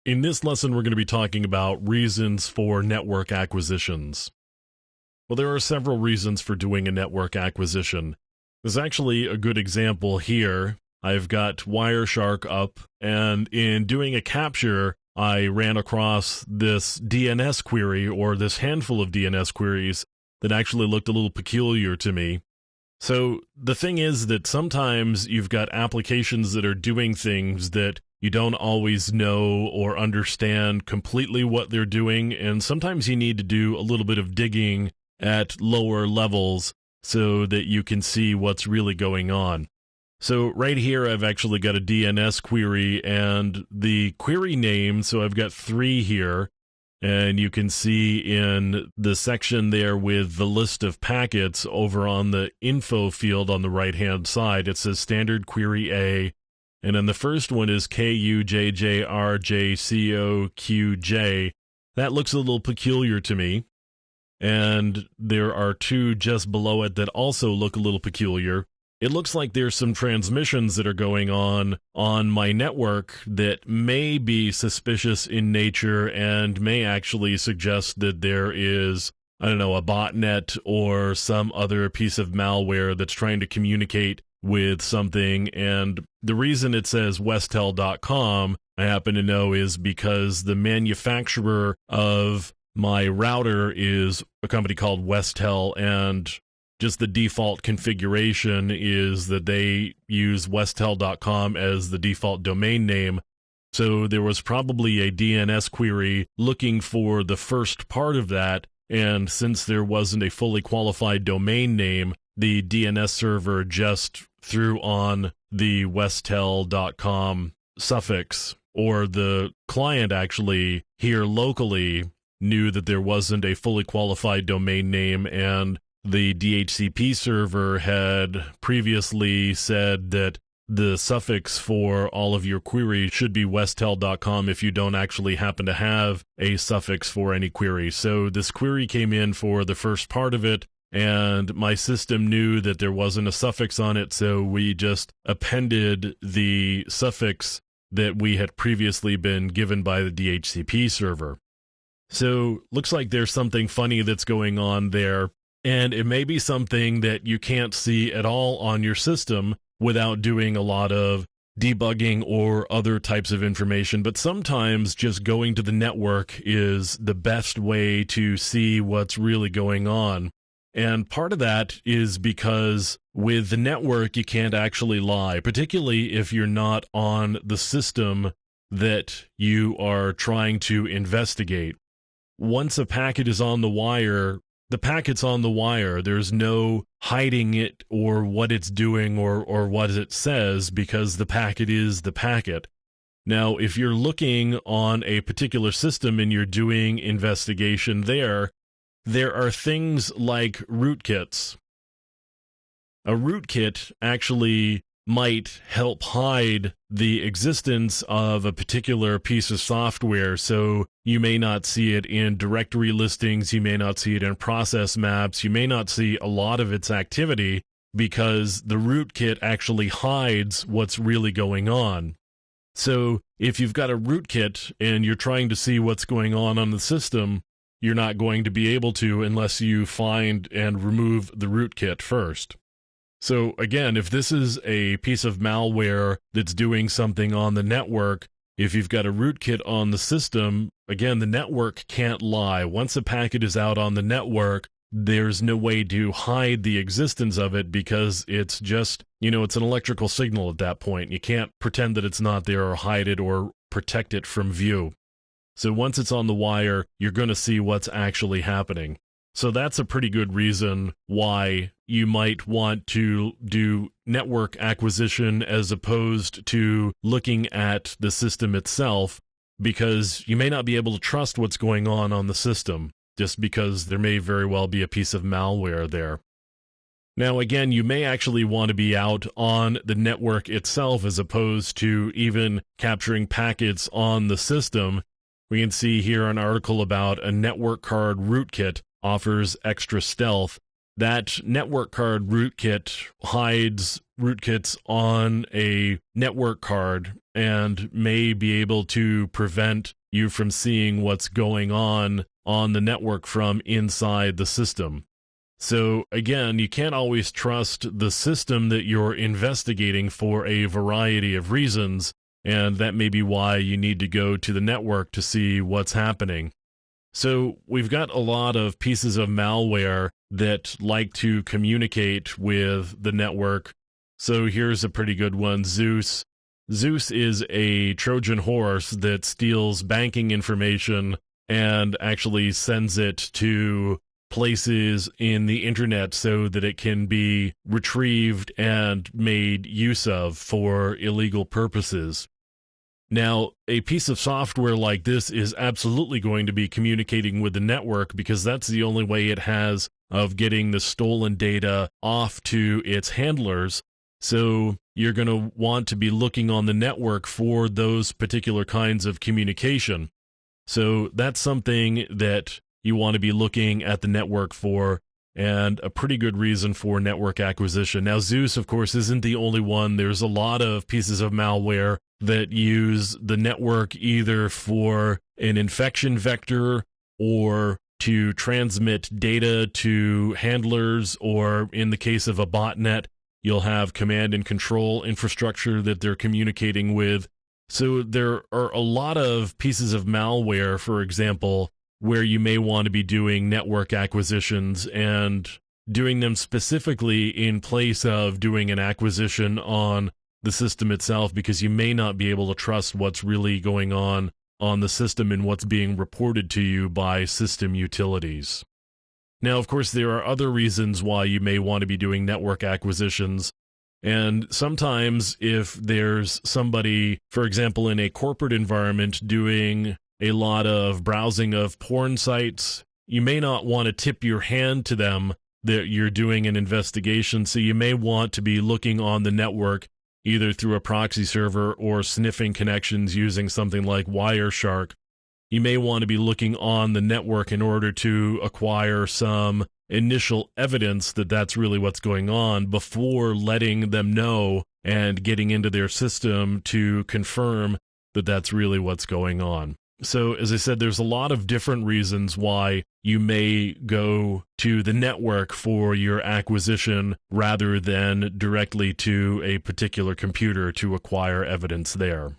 In this lesson, we're going to be talking about reasons for network acquisitions. Well, there are several reasons for doing a network acquisition. There's actually a good example here. I've got Wireshark up, and in doing a capture, I ran across this DNS query, or this handful of DNS queries, that actually looked a little peculiar to me. So the thing is that sometimes you've got applications that are doing things that you don't always know or understand completely what they're doing, and sometimes you need to do a little bit of digging at lower levels so that you can see what's really going on. So right here I've actually got a DNS query and the query name, so I've got 3 here, and you can see in the section there with the list of packets over on the info field on the right hand side, it says standard query A. And then the first one is KUJJRJCOQJ. That looks a little peculiar to me. And there are 2 just below it that also look a little peculiar. It looks like there's some transmissions that are going on my network that may be suspicious in nature and may actually suggest that there is, I don't know, a botnet or some other piece of malware that's trying to communicate with something. And the reason it says Westel.com, I happen to know, is because the manufacturer of my router is a company called Westel, and just the default configuration is that they use Westel.com as the default domain name. So there was probably a DNS query looking for the first part of that, and since there wasn't a fully qualified domain name, the DNS server just threw on the Westel.com suffix, or the client actually here locally knew that there wasn't a fully qualified domain name, and the DHCP server had previously said that the suffix for all of your queries should be Westel.com if you don't actually happen to have a suffix for any query. So this query came in for the first part of it, and my system knew that there wasn't a suffix on it, so we just appended the suffix that we had previously been given by the DHCP server. So looks like there's something funny that's going on there, and it may be something that you can't see at all on your system without doing a lot of debugging or other types of information, but sometimes just going to the network is the best way to see what's really going on. And part of that is because with the network, you can't actually lie, particularly if you're not on the system that you are trying to investigate. Once a packet is on the wire, the packet's on the wire. There's no hiding it or what it's doing or what it says, because the packet is the packet. Now, if you're looking on a particular system and you're doing investigation there are things like rootkits. A rootkit actually might help hide the existence of a particular piece of software, so you may not see it in directory listings, you may not see it in process maps, you may not see a lot of its activity because the rootkit actually hides what's really going on. So if you've got a rootkit and you're trying to see what's going on the system, you're not going to be able to unless you find and remove the rootkit first. So again, if this is a piece of malware that's doing something on the network, if you've got a rootkit on the system, again, the network can't lie. Once a packet is out on the network, there's no way to hide the existence of it because it's just, it's an electrical signal at that point. You can't pretend that it's not there or hide it or protect it from view. So once it's on the wire, you're going to see what's actually happening. So that's a pretty good reason why you might want to do network acquisition as opposed to looking at the system itself, because you may not be able to trust what's going on the system, just because there may very well be a piece of malware there. Now, again, you may actually want to be out on the network itself as opposed to even capturing packets on the system. We can see here an article about a network card rootkit offers extra stealth. that network card rootkit hides rootkits on a network card and may be able to prevent you from seeing what's going on the network from inside the system. So again, you can't always trust the system that you're investigating for a variety of reasons, and that may be why you need to go to the network to see what's happening. So we've got a lot of pieces of malware that like to communicate with the network. So here's a pretty good one, Zeus. Zeus is a Trojan horse that steals banking information and actually sends it to places in the internet so that it can be retrieved and made use of for illegal purposes. Now, a piece of software like this is absolutely going to be communicating with the network because that's the only way it has of getting the stolen data off to its handlers. So you're going to want to be looking on the network for those particular kinds of communication. So that's something that you want to be looking at the network for, and a pretty good reason for network acquisition. Now, Zeus, of course, isn't the only one. There's a lot of pieces of malware that use the network either for an infection vector or to transmit data to handlers, or in the case of a botnet, you'll have command and control infrastructure that they're communicating with. So there are a lot of pieces of malware, for example, where you may want to be doing network acquisitions and doing them specifically in place of doing an acquisition on the system itself, because you may not be able to trust what's really going on the system and what's being reported to you by system utilities. Now, of course, there are other reasons why you may want to be doing network acquisitions. And sometimes if there's somebody, for example, in a corporate environment doing a lot of browsing of porn sites, you may not want to tip your hand to them that you're doing an investigation. So you may want to be looking on the network either through a proxy server or sniffing connections using something like Wireshark. You may want to be looking on the network in order to acquire some initial evidence that that's really what's going on before letting them know and getting into their system to confirm that that's really what's going on. So, as I said, there's a lot of different reasons why you may go to the network for your acquisition rather than directly to a particular computer to acquire evidence there.